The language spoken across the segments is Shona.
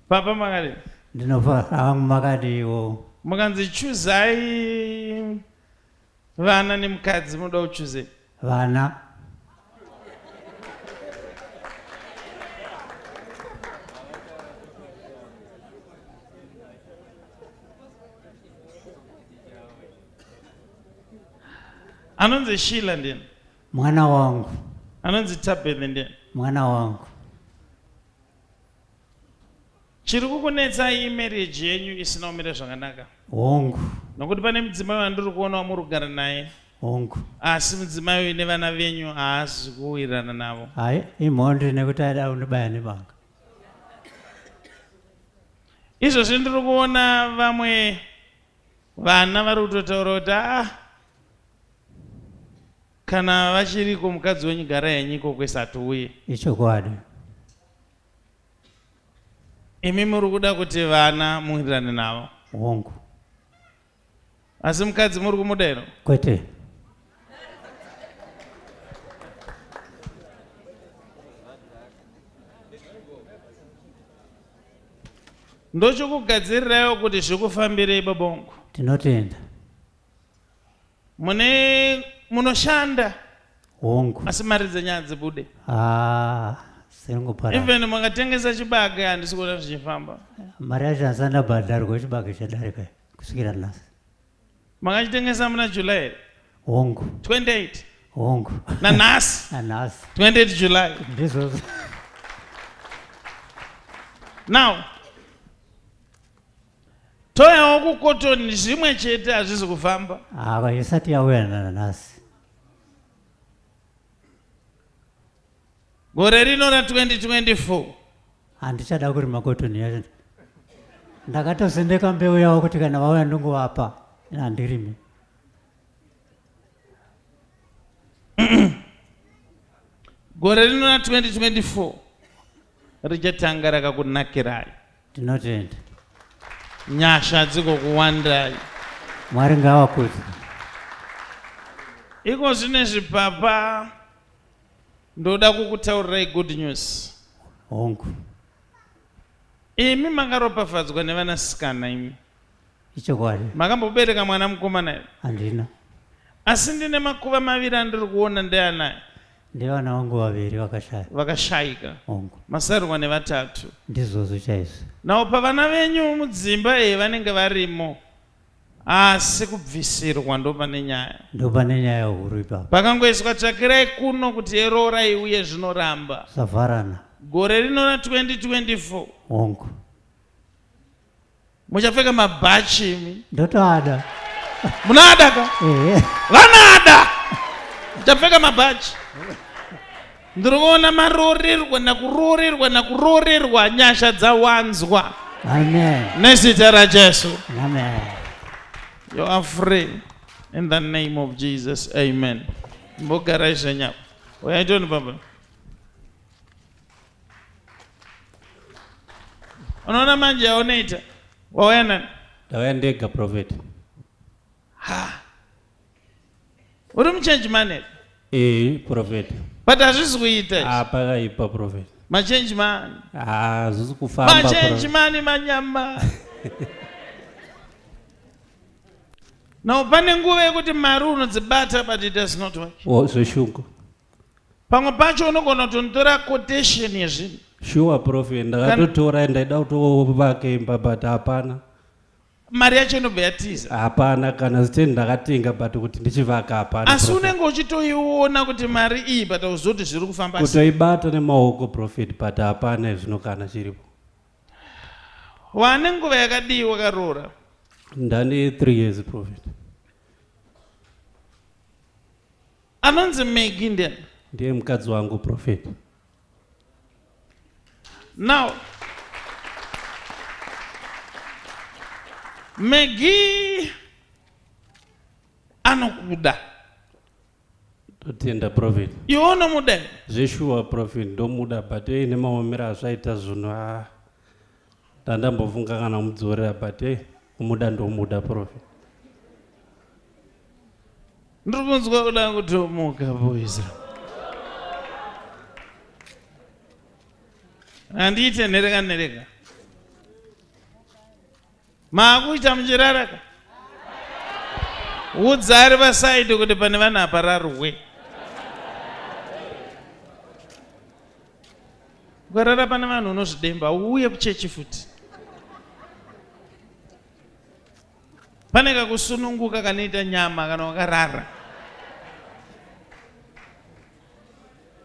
Papa makadi. Ndinofa makadiwo. Mukanzi chuzai vana nemukadzi muda uchuze. Vana. Anonzi Sheila ndini. Mwana wangu. Anonzi Tabitha ndini. Mwana wangu. Chiri kukunetsa iyi marriage yenyu isina kumira zvakanaka. Hongu. Nokuti pane mudzimai wandiri kuona wamurikugara naye. Hongu. Asi mudzimai uyu nevana venyu haasi kuwirirana navo. Hai, imhondi nekuti ada kundibaya nebanga. Izvozvi ndiri kuona vamwe vana vari kutotaura kuti kana vachiriko mukadzi wenyu gara yenyiko kwesati uye. Ichokwadi. Imi muri kuda kuti vana muwirirane navo. Hongu. Asi mukadzi muri kumuda here? Kwete. Ndochokugadzirirayo kuti zvikufambirei babongo. Tinotenda. Munoshanda. Hongu. Asi mari dzenyu hadzibude. Sengopara. Even mungatengesa chibage handisi kuona zvichifamba. Mari yacho hasana bhadharwa chibage chadarika kusvikira nhasi. Makachitengesa muna July here? Hongu. 28. Hongu. Nanhasi. Nanhasi. 28 July. Ndizvo. Now, toyawo kukotoni zvimwe chete hazvisi kufamba. Isati yauya nanhasi. Gore rino ra2024. Handichada kuri makotoni yacho. Ndakatosendeka mbeu yavo kuti kana vauya ndongovapa. Handirimi. Gore rino ra2024 richatanga rakakunakirai. Tinotenda. Nyasha dzikokuwandai. Mwari ngavakudze. Iko zvinezvi papa ndoda kukutaurirai good news. Hongu. Imi makaropafadzwa nevanasikana imi. Ichokwadi. Makambobereka mwana mukomana here? Handina. Asi ndine makuva maviri andiri kuona ndeanaye. Ndevana vangu vaviri vakashayika. Hongu. Masarurwa nevatatu. Ndizvozvo chaizvo. Nawo pavana venyu mudzimba vanenge varimo, asi kubvisirwa ndo pane nyaya. Ndo pane nyaya huru ipapo. Pakangoiswa tsvakirai kuno kuti erorai uye zvinoramba. Savharana. Gore rino ra2024. Hongu. Muchapfeka mabhachi imi. Ndotoada. Munada ka? Vanada. Muchapfeka mabhachi. Ndiri kuona marorirwa nakurorirwa nyasha dzawanzwa. Amen. Nezita raJesu. Amen. You are free in the name of Jesus. Amen. Mbogara izvenya. Uyaitoni baba? Unaona manje yaoneita? Wauya nani? Ndauya ndega Prophet. Uri muchange man here? Prophet. But hazvisi kuita. Pakaipa Prophet. Machange man. Hazvisi kufamba. Machange man manyama. Now pane nguva yekuti mari unodzibata but it does not work. Zveshungu. Pamwe pacho unogona kutontora quotation yezvinhu. Sure Prophet, ndakatotora ndaida kutovaka imba but hapana. Mari yacho inobva yatiza. Hapana kana ziteni ndakatenga but kuti ndichivaka hapana. Asi unenge uchitoiona kuti mari iyi but uzoti zviri kufamba. Kutoibata nemaoko Prophet but hapana zvinokana chiripo. Wane nguva yakadii wakaroora? Ndane 3 years Prophet. Anonzi Maggie ndiani? Ndiye mukadzi wangu Prophet. Now, Maggie anokuda. Totenda Prophet. Iwe unomuda? Zveshuwa Prophet ndomuda but nemaomero azvaita zvinhu ndandambofunga kana mudzorera but kumuda ndomuda Prophet. Ndiri kunzwa kuda kutomuka boys. Handiite nereka. Maakuita muchiraraka. Udzari vasaidi kuti pane vanhu apa raruwe. Ukarara pane vanhu unozvidemba uye kuchechi futi. Pane kakusununguka kanoita nyama kana wakarara.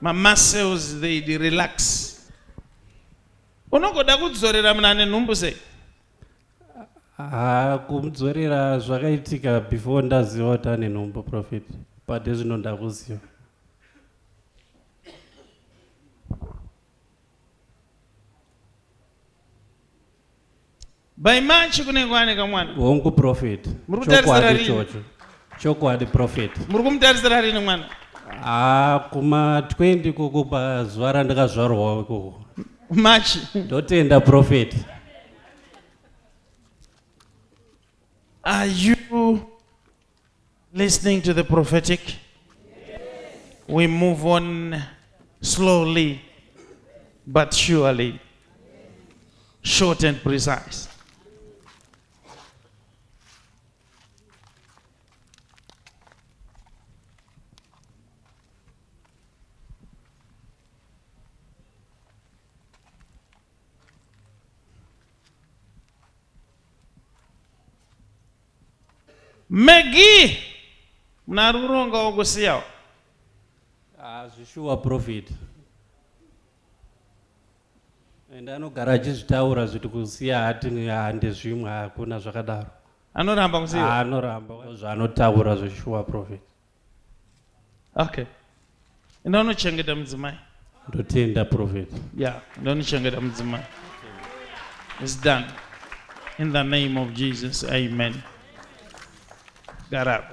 My muscles they relax. Unogoda kudzorera munane nhumbu sei? Kumudzorera zvakaitika before ndaziva kuti ane nhumbu Prophet. But zvino ndakuziva. By March kunenge kwane kamwana. Hongu Prophet. Chokwadi Prophet. Muri kumutarisira rini mwana? Kuma 20 koko pazuva randakazvarwa ikoko. March. Ndotenda Prophet. Are you listening to the prophetic? Yes. We move on slowly but surely. Short and precise. Megi mnaruronga wokusiyawo. Zvishuwa Prophet. Enda anogara achizvitaura zviti kusiya hati handezvimwe hakuna zvakadaro. Anoramba kusiya? Anoramba zvaanotaura zvishuwa Prophet. Okay. Ndinochengeta mudzimai. Ndotenda Prophet. Yeah, ndinochengeta mudzimai. It's done. In the name of Jesus, amen. Get up.